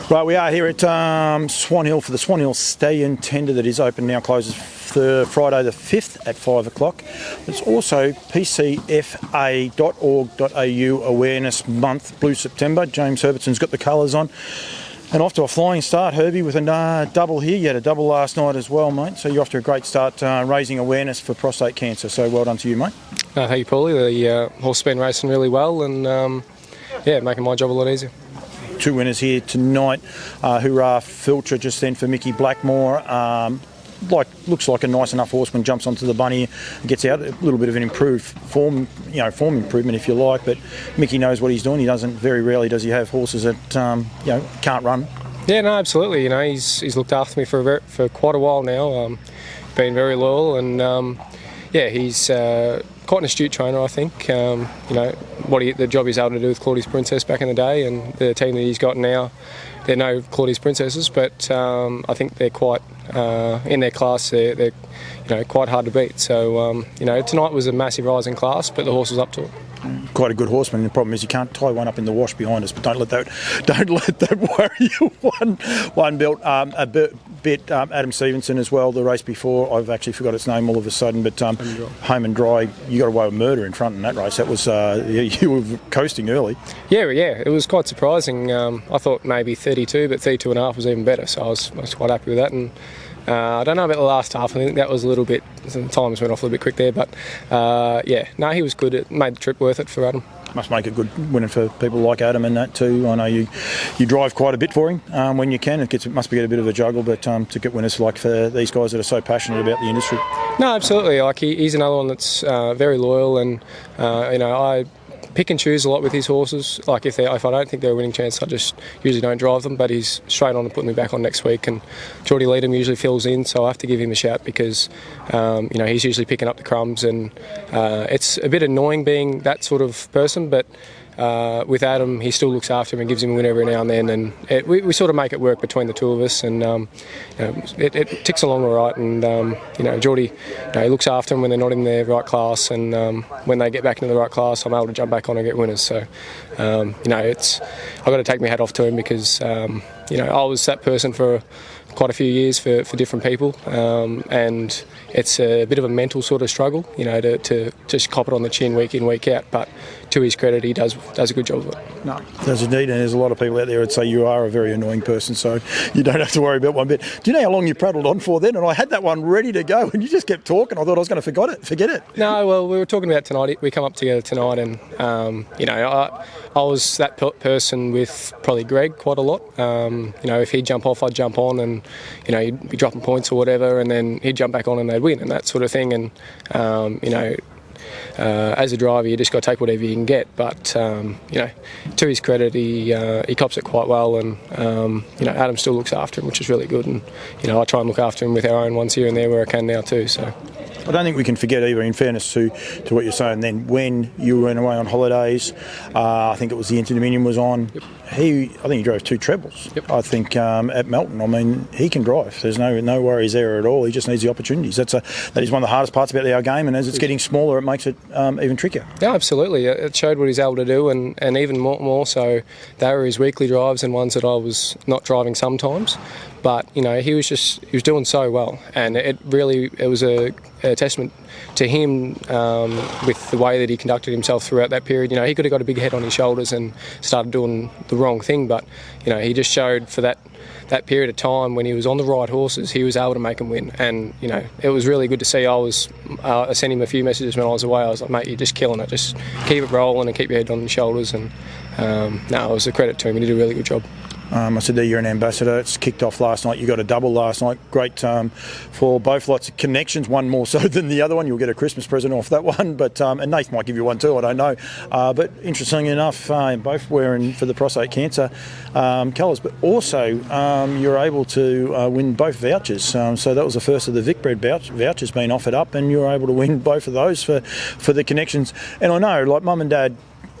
Right, we are here at Swan Hill for the Swan Hill Stallion Tender that is open now, closes Friday the 5th at 5 o'clock. It's also pcfa.org.au Awareness Month, Blue September. James Herbertson's got the colours on. And off to a flying start, Herbie, with a double here. You had a double last night as well, mate. So you're off to a great start raising awareness for prostate cancer. So well done to you, mate. Thank you, Paulie. The horse has been racing really well and, making my job a lot easier. Two winners here tonight. Hoorah Filter just then for Mickey Blackmore. Looks like a nice enough horseman, jumps onto the bunny and gets out. A little bit of an improved form improvement if you like, but Mickey knows what he's doing. He doesn't, very rarely does he have horses that can't run. Yeah, no, absolutely. He's looked after me for quite a while now. Been very loyal and he's quite an astute trainer, I think. The job he's able to do with Claudie's Princess back in the day, and the team that he's got now, they're no Claudie's Princesses, but I think they're quite in their class. They're quite hard to beat. So tonight was a massive rise in class, but the horse was up to it. Quite a good horseman. The problem is you can't tie one up in the wash behind us, but don't let that worry you. One built a bit Adam Stevenson as well. The race before, I've actually forgot its name all of a sudden, but Home and Dry. You got away with murder in front in that race. That was you were coasting early. Yeah, it was quite surprising. I thought maybe 32, but 32.5 was even better. So I was quite happy with that. And I don't know about the last half. I think that was a little bit. The times went off a little bit quick there, but he was good. It made the trip worth it for Adam. Must make it good winning for people like Adam and that too. I know you drive quite a bit for him when you can. It must be a bit of a juggle, but to get winners like for these guys that are so passionate about the industry. No, absolutely. He's another one that's very loyal, and I pick and choose a lot with his horses. Like if I don't think they're a winning chance, I just usually don't drive them. But he's straight on and putting me back on next week. And Geordie Leadham usually fills in, so I have to give him a shout because he's usually picking up the crumbs, and it's a bit annoying being that sort of person. But with Adam, he still looks after him and gives him a win every now and then, and we sort of make it work between the two of us, and it ticks along all right. And Geordie, he looks after them when they're not in their right class, and when they get back into the right class, I'm able to jump back on and get winners. So I've got to take my hat off to him because I was that person for quite a few years for different people, and it's a bit of a mental sort of struggle, to just cop it on the chin week in, week out. But to his credit, he does a good job of it. No, does indeed, and there's a lot of people out there that say you are a very annoying person, so you don't have to worry about one bit. Do you know how long you prattled on for then? And I had that one ready to go, and you just kept talking. I thought I was going to forget it. No, well, we were talking about tonight. We come up together tonight, and I was that person with probably Greg quite a lot. If he'd jump off, I'd jump on, and he'd be dropping points or whatever, and then he'd jump back on and they'd win, and that sort of thing. And as a driver, you just got to take whatever you can get. But to his credit, he cops it quite well, and Adam still looks after him, which is really good. And I try and look after him with our own ones here and there where I can now too. So I don't think we can forget either, in fairness to what you're saying. Then when you went away on holidays, I think it was the Inter-Dominion was on. Yep. I think he drove 2 trebles. Yep. I think at Melton. I mean, he can drive. There's no worries there at all. He just needs the opportunities. That is one of the hardest parts about our game, and as it's getting smaller, it makes it even trickier. Yeah, absolutely. It showed what he's able to do, and even more so, they were his weekly drives and ones that I was not driving sometimes. But he was doing so well, and it was a testament to him with the way that he conducted himself throughout that period. He could have got a big head on his shoulders and started doing the wrong thing, but he just showed for that period of time when he was on the right horses, he was able to make them win. And it was really good to see. I sent him a few messages when I was away. I was like, mate, you're just killing it. Just keep it rolling and keep your head on your shoulders. And it was a credit to him. He did a really good job. I said that you're an ambassador. It's kicked off last night. You got a double last night. Great for both lots of connections. One more so than the other one. You'll get a Christmas present off that one. But and Nath might give you one too. I don't know. But interestingly enough, both wearing for the prostate cancer colours. But also you're able to win both vouchers. So that was the first of the Vic Bread vouchers being offered up, and you were able to win both of those for the connections. And I know, like Mum and Dad,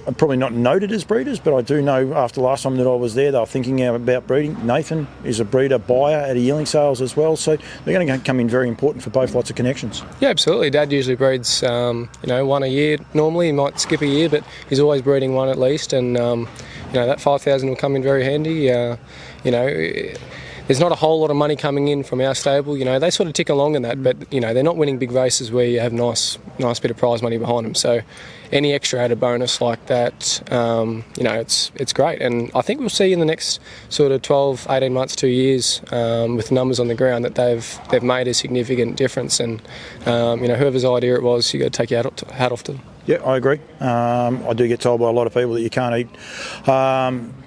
I'm probably not noted as breeders, but I do know after last time that I was there, they were thinking about breeding. Nathan is a breeder buyer at a yearling sales as well, so they're going to come in very important for both lots of connections. Yeah, absolutely. Dad usually breeds, one a year normally. He might skip a year, but he's always breeding one at least, and that 5,000 will come in very handy. There's not a whole lot of money coming in from our stable. They sort of tick along in that, but they're not winning big races where you have nice bit of prize money behind them. So any extra added bonus like that, it's great. And I think we'll see in the next sort of 12, 18 months, 2 years, with numbers on the ground, that they've made a significant difference. And whoever's idea it was, you got to take your hat off to them. Yeah, I agree. I do get told by a lot of people that you can't eat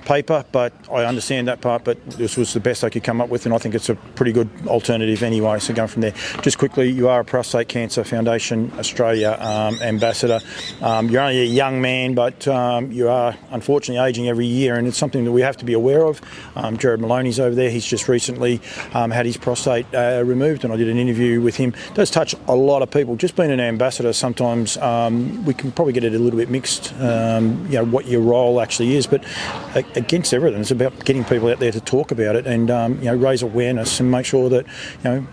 paper, but I understand that part, but this was the best I could come up with, and I think it's a pretty good alternative anyway, so going from there. Just quickly, you are a Prostate Cancer Foundation Australia ambassador. You're only a young man, but you are unfortunately ageing every year, and it's something that we have to be aware of. Jared Maloney's over there. He's just recently had his prostate removed, and I did an interview with him. It does touch a lot of people. Just being an ambassador, sometimes we can probably get it a little bit mixed, what your role actually is, but against everything, it's about getting people out there to talk about it and raise awareness and make sure that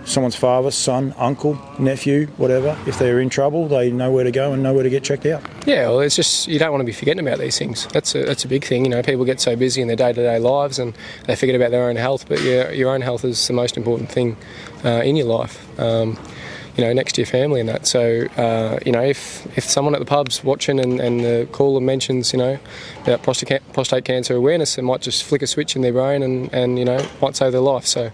someone's father, son, uncle, nephew, whatever, if they're in trouble, they know where to go and know where to get checked out. Yeah, well, it's just you don't want to be forgetting about these things. That's a big thing. People get so busy in their day-to-day lives and they forget about their own health. But your own health is the most important thing in your life. Next to your family and that. So, if someone at the pub's watching and the caller mentions, about prostate cancer awareness, it might just flick a switch in their brain and might save their life. So,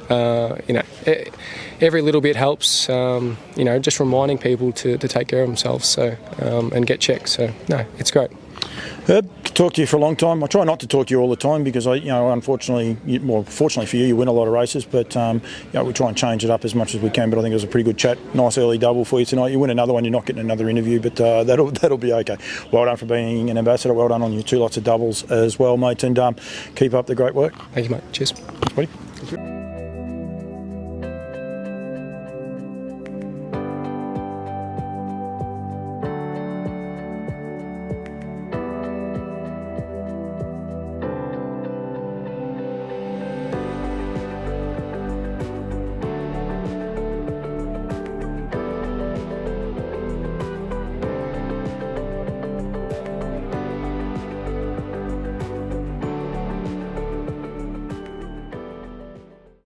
every little bit helps, just reminding people to take care of themselves and get checked. So, no, it's great. Herb, talk to you for a long time. I try not to talk to you all the time because fortunately for you, you win a lot of races. But we try and change it up as much as we can. But I think it was a pretty good chat. Nice early double for you tonight. You win another one, you're not getting another interview, but that'll be okay. Well done for being an ambassador. Well done on your 2 lots of doubles as well, mate. And keep up the great work. Thank you, mate. Cheers. Thanks, buddy.